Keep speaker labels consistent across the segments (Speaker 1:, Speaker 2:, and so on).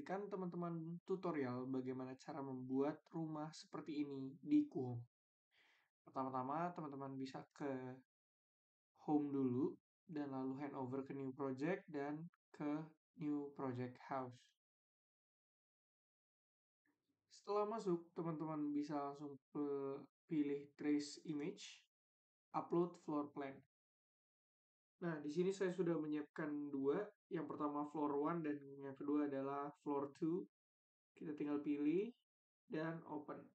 Speaker 1: memberikan teman-teman tutorial bagaimana cara membuat rumah seperti ini di Kuhong. Pertama-tama, teman-teman bisa ke home dulu, dan lalu hand over ke new project dan ke new project house. Setelah masuk, teman-teman bisa langsung pilih trace image, upload floor plan. Nah, di sini saya sudah menyiapkan dua. Yang pertama floor 1 dan yang kedua adalah floor 2. Kita tinggal pilih dan open.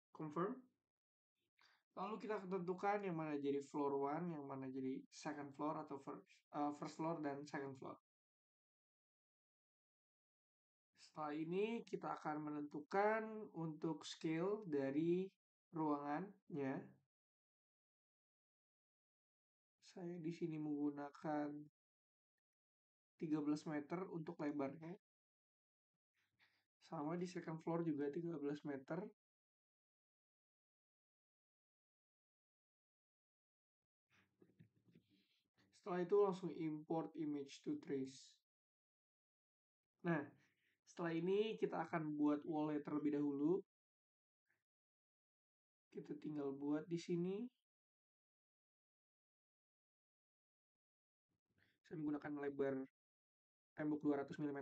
Speaker 1: Confirm. Lalu kita tentukan yang mana jadi floor 1, yang mana jadi second floor atau first floor dan second floor. Setelah ini kita akan menentukan untuk scale dari ruangannya. Saya di sini menggunakan 13 meter untuk lebarnya. Sama di second floor juga 13 meter. Setelah itu langsung import image to trace. Nah, setelah ini kita akan buat wall-nya terlebih dahulu. Kita tinggal buat di sini. Saya menggunakan lebar tembok 200 mm.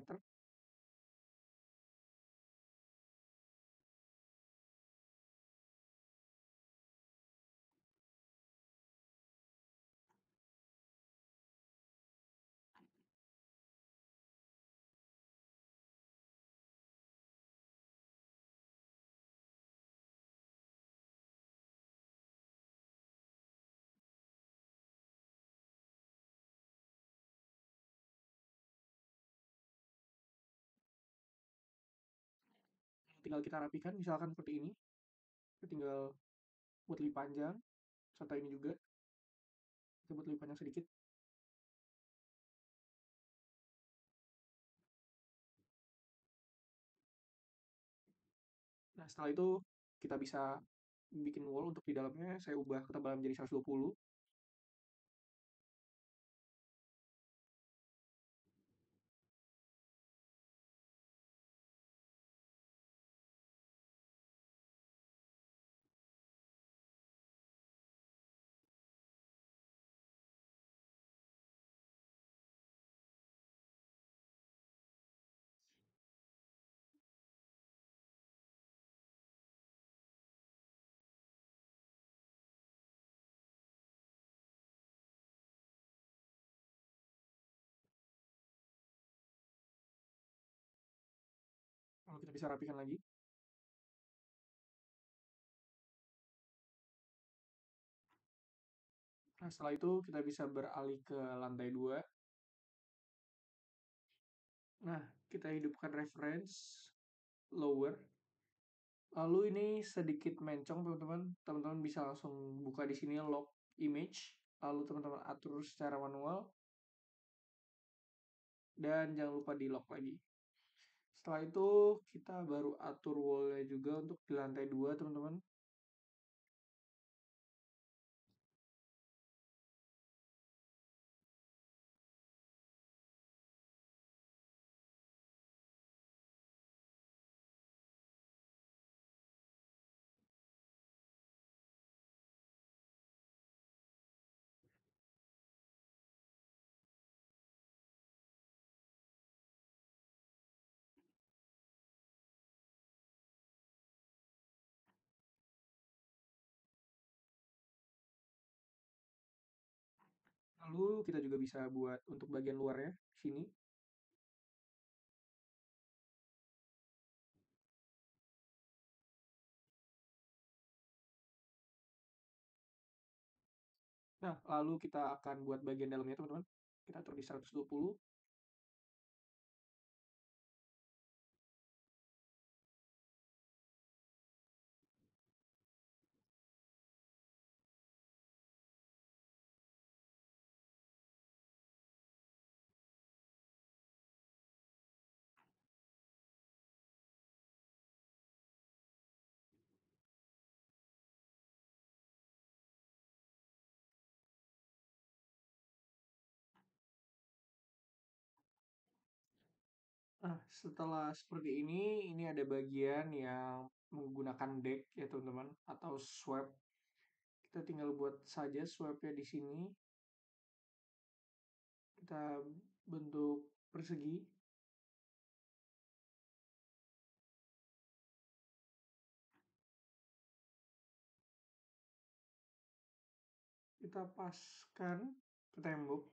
Speaker 1: Tinggal kita rapikan, misalkan seperti ini. Kita tinggal buat lebih panjang, serta ini juga. Kita buat lebih panjang sedikit. Nah, setelah itu kita bisa bikin wall untuk di dalamnya. Saya ubah ketebalan menjadi 120. Lalu kita bisa rapikan lagi. Nah, setelah itu kita bisa beralih ke lantai 2. Nah, kita hidupkan reference lower. Lalu ini sedikit mencong, teman-teman. Teman-teman bisa langsung buka di sini lock image. Lalu teman-teman atur secara manual. Dan jangan lupa di lock lagi. Setelah itu kita baru atur wall-nya juga untuk di lantai 2, teman-teman. Lalu kita juga bisa buat untuk bagian luarnya sini. Nah, lalu kita akan buat bagian dalamnya, teman-teman. Kita atur di 120. Nah, setelah seperti ini ada bagian yang menggunakan deck ya teman-teman, atau swipe. Kita tinggal buat saja swipe-nya di sini. Kita bentuk persegi. Kita paskan ke tembok.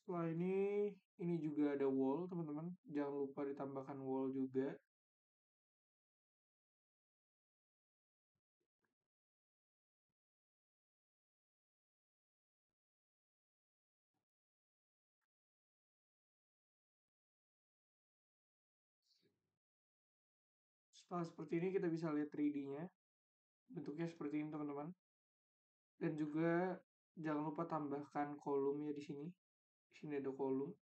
Speaker 1: Setelah ini juga ada wall teman-teman. Jangan lupa ditambahkan wall juga. Setelah seperti ini kita bisa lihat 3D-nya. Bentuknya seperti ini teman-teman. Dan juga jangan lupa tambahkan kolumnya di sini. Di sini ada kolom.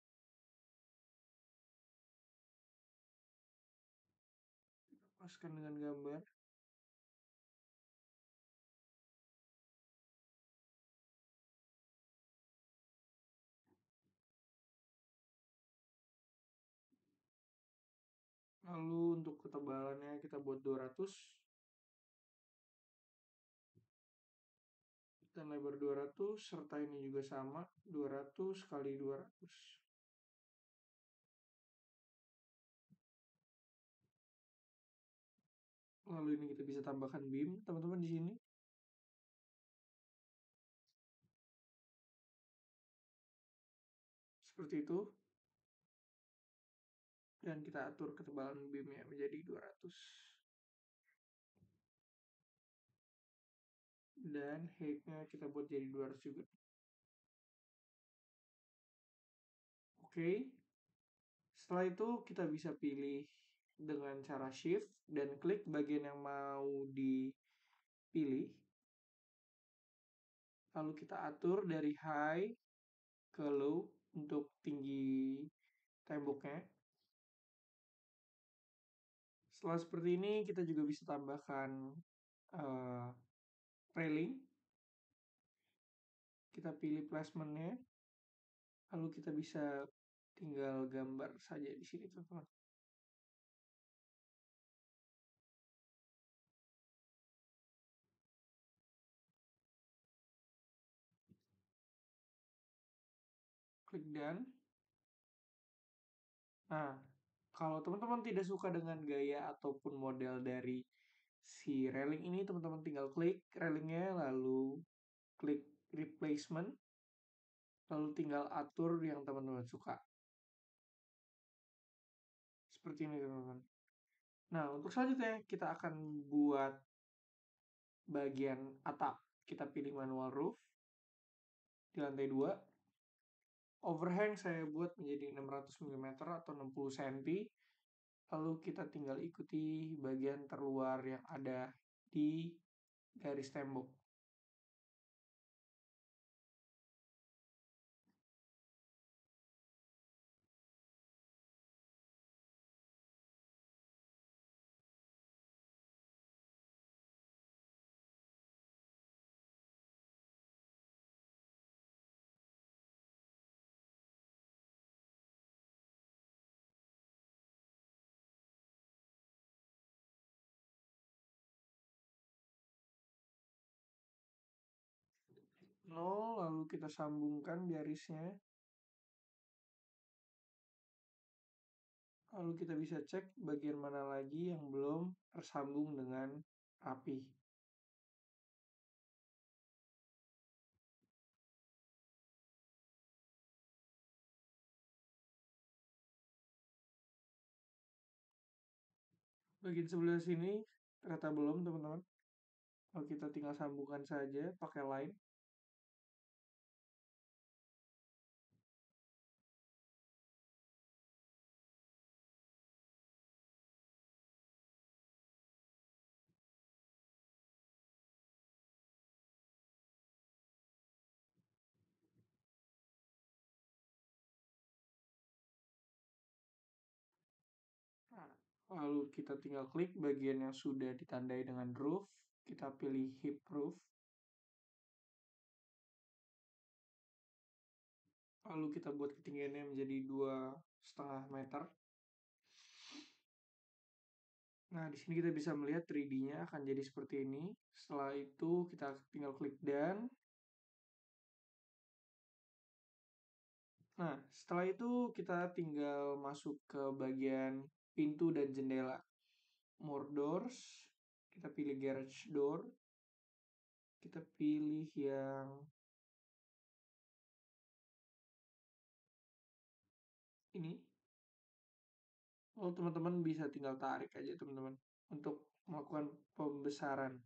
Speaker 1: Paskan dengan gambar. Lalu untuk ketebalannya kita buat 200. Dan lebar 200, serta ini juga sama, 200 kali 200. Lalu ini kita bisa tambahkan beam teman-teman di sini. Seperti itu. Dan kita atur ketebalan beamnya menjadi 200. Dan height-nya kita buat jadi 200 juga. Oke. Setelah itu kita bisa pilih dengan cara shift dan klik bagian yang mau dipilih. Lalu kita atur dari high ke low untuk tinggi temboknya. Setelah seperti ini kita juga bisa tambahkan railing. Kita pilih placementnya. Lalu kita bisa tinggal gambar saja di sini teman-teman. Klik done. Nah, kalau teman-teman tidak suka dengan gaya ataupun model dari si railing ini, teman-teman tinggal klik railingnya, lalu klik replacement, lalu tinggal atur yang teman-teman suka. Seperti ini teman-teman. Nah, untuk selanjutnya kita akan buat bagian atap. Kita pilih manual roof di lantai 2. Overhang saya buat menjadi 600 mm atau 60 cm. Lalu kita tinggal ikuti bagian terluar yang ada di garis tembok. Lalu kita sambungkan garisnya. Lalu kita bisa cek bagian mana lagi yang belum tersambung dengan rapi. Bagian sebelah sini ternyata belum teman-teman. Lalu kita tinggal sambungkan saja pakai line. Lalu kita tinggal klik bagian yang sudah ditandai dengan roof. Kita pilih hip roof. Lalu kita buat ketinggiannya menjadi 2,5 meter. Nah, di sini kita bisa melihat 3D-nya akan jadi seperti ini. Setelah itu kita tinggal klik done. Nah, setelah itu kita tinggal masuk ke bagian pintu dan jendela. More doors, kita pilih garage door. Kita pilih yang ini. Oh, teman-teman bisa tinggal tarik aja teman-teman untuk melakukan pembesaran.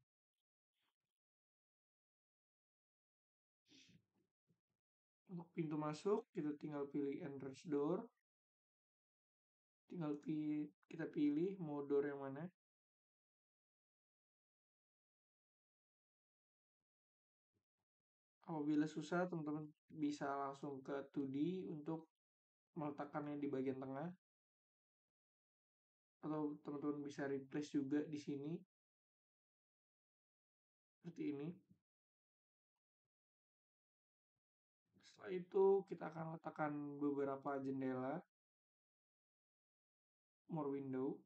Speaker 1: Untuk pintu masuk, kita tinggal pilih entrance door. Tinggal kita pilih mau door yang mana. Apabila susah, teman-teman bisa langsung ke 2D untuk meletakkannya di bagian tengah. Atau teman-teman bisa replace juga di sini. Seperti ini. Setelah itu kita akan letakkan beberapa jendela. More window.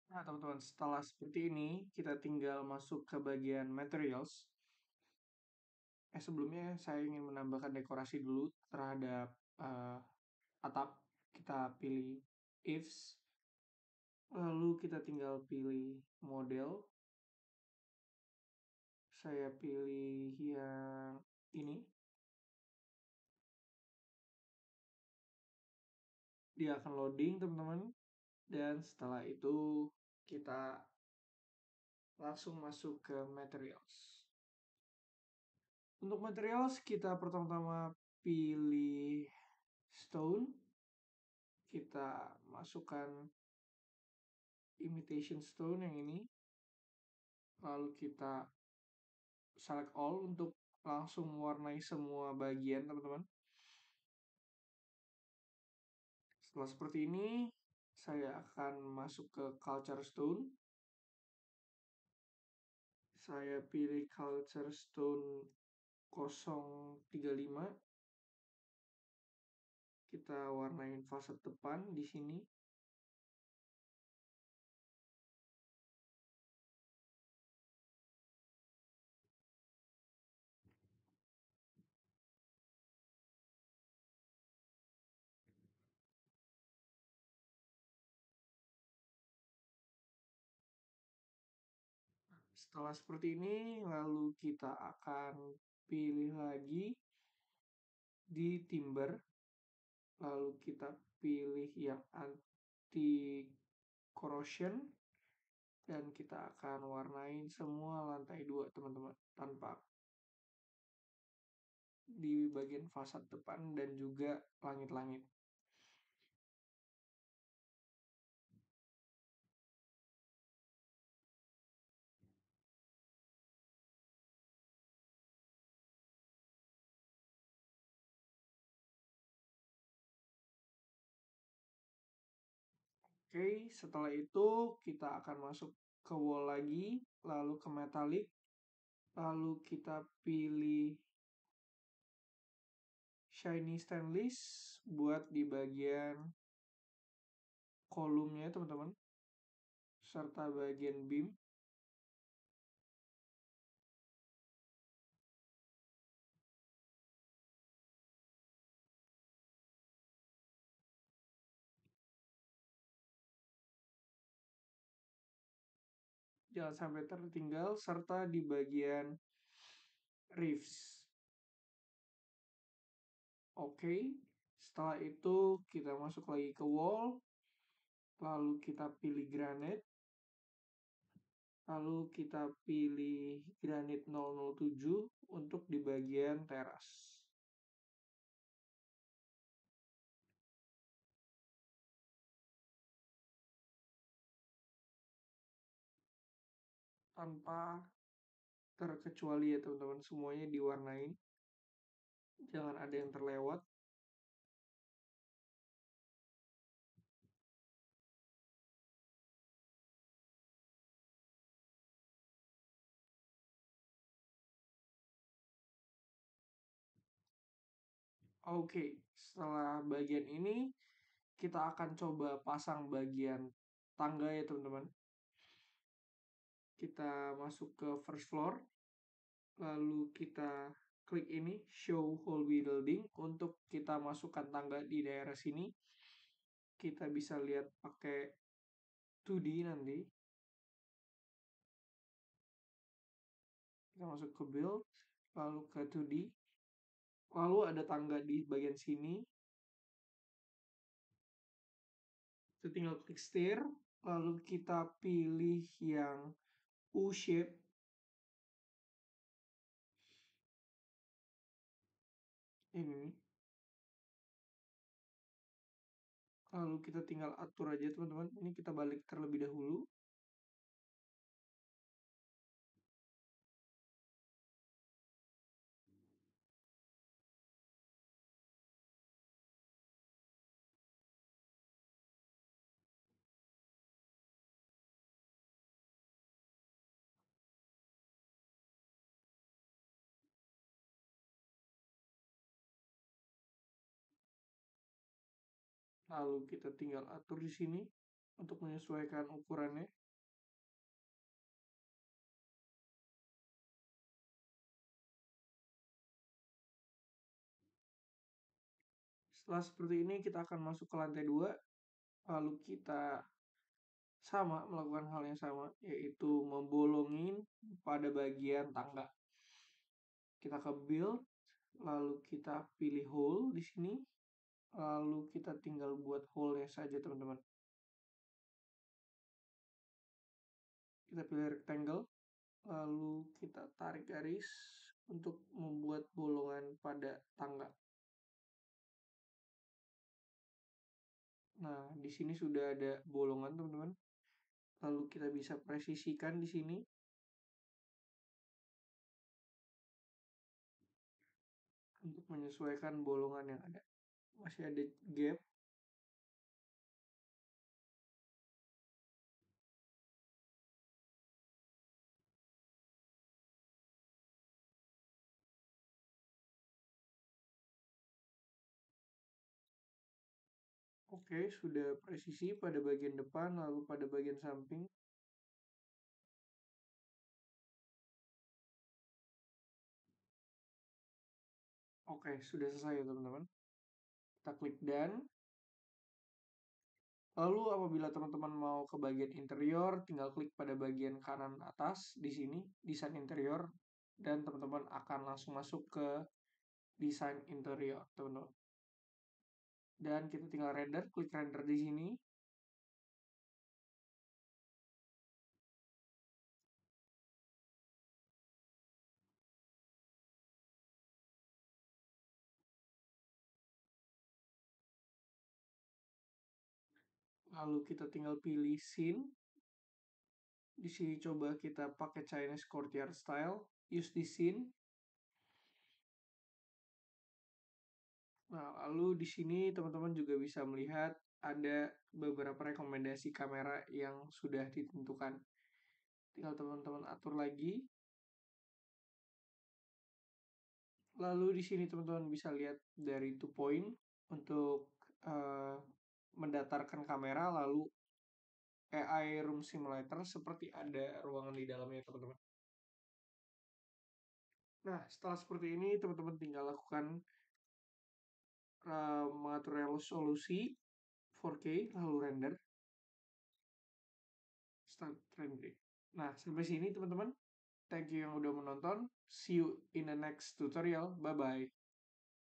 Speaker 1: Nah, teman-teman, setelah seperti ini, kita tinggal masuk ke bagian materials. Sebelumnya saya ingin menambahkan dekorasi dulu terhadap atap. Kita pilih eaves, lalu kita tinggal pilih model. Saya pilih yang ini. Dia akan loading, teman-teman. Dan setelah itu kita langsung masuk ke materials. Untuk materials kita pertama-tama pilih stone. Kita masukkan imitation stone yang ini. Lalu kita select all untuk langsung mewarnai semua bagian, teman-teman. Setelah seperti ini, saya akan masuk ke culture stone. Saya pilih culture stone 035. Kita warnain fasad depan di sini. Setelah seperti ini, lalu kita akan pilih lagi di timber. Lalu kita pilih yang anti corrosion, dan kita akan warnain semua lantai 2 teman-teman, tanpa di bagian fasad depan dan juga langit-langit. Oke, setelah itu kita akan masuk ke wall lagi, lalu ke metalik, lalu kita pilih shiny stainless buat di bagian kolumnya teman-teman, serta bagian beam. Jangan sampai tertinggal, serta di bagian rifts. Oke, setelah itu kita masuk lagi ke wall, lalu kita pilih granite, lalu kita pilih granit 007 untuk di bagian teras. Tanpa terkecuali ya teman-teman, semuanya diwarnain, jangan ada yang terlewat. Oke, setelah bagian ini kita akan coba pasang bagian tangga ya teman-teman. Kita masuk ke first floor, lalu kita klik ini show whole building untuk kita masukkan tangga di daerah sini. Kita bisa lihat pakai 2D nanti. Kita masuk ke build, lalu ke 2D, lalu ada tangga di bagian sini. Kita tinggal klik stair, lalu kita pilih yang U-shape. Ini. Lalu kita tinggal atur aja teman-teman. Ini kita balik terlebih dahulu. Lalu kita tinggal atur di sini untuk menyesuaikan ukurannya. Setelah seperti ini kita akan masuk ke lantai 2, lalu kita melakukan hal yang sama, yaitu membolongin pada bagian tangga. Kita ke build, lalu kita pilih hole di sini, lalu kita tinggal buat hole-nya saja teman-teman. Kita pilih rectangle, lalu kita tarik garis untuk membuat bolongan pada tangga. Nah, di sini sudah ada bolongan teman-teman. Lalu kita bisa presisikan di sini. Untuk menyesuaikan bolongan yang ada. Masih ada gap. Oke, sudah presisi pada bagian depan, lalu pada bagian samping. Oke, sudah selesai ya teman-teman. Kita klik done. Lalu apabila teman-teman mau ke bagian interior, tinggal klik pada bagian kanan atas di sini, desain interior, dan teman-teman akan langsung masuk ke desain interior, teman-teman. Dan kita tinggal render, klik render di sini. Lalu kita tinggal pilih scene. Di sini coba kita pakai Chinese courtyard style, use the scene. Nah, lalu di sini teman-teman juga bisa melihat ada beberapa rekomendasi kamera yang sudah ditentukan. Tinggal teman-teman atur lagi. Lalu di sini teman-teman bisa lihat dari 2 point untuk mendatarkan kamera, lalu AI Room Simulator seperti ada ruangan di dalamnya teman-teman. Nah, setelah seperti ini teman-teman tinggal lakukan mengatur resolusi 4K, lalu render, start rendering. Nah, sampai sini teman-teman. Thank you yang udah menonton. See you in the next tutorial. Bye-bye.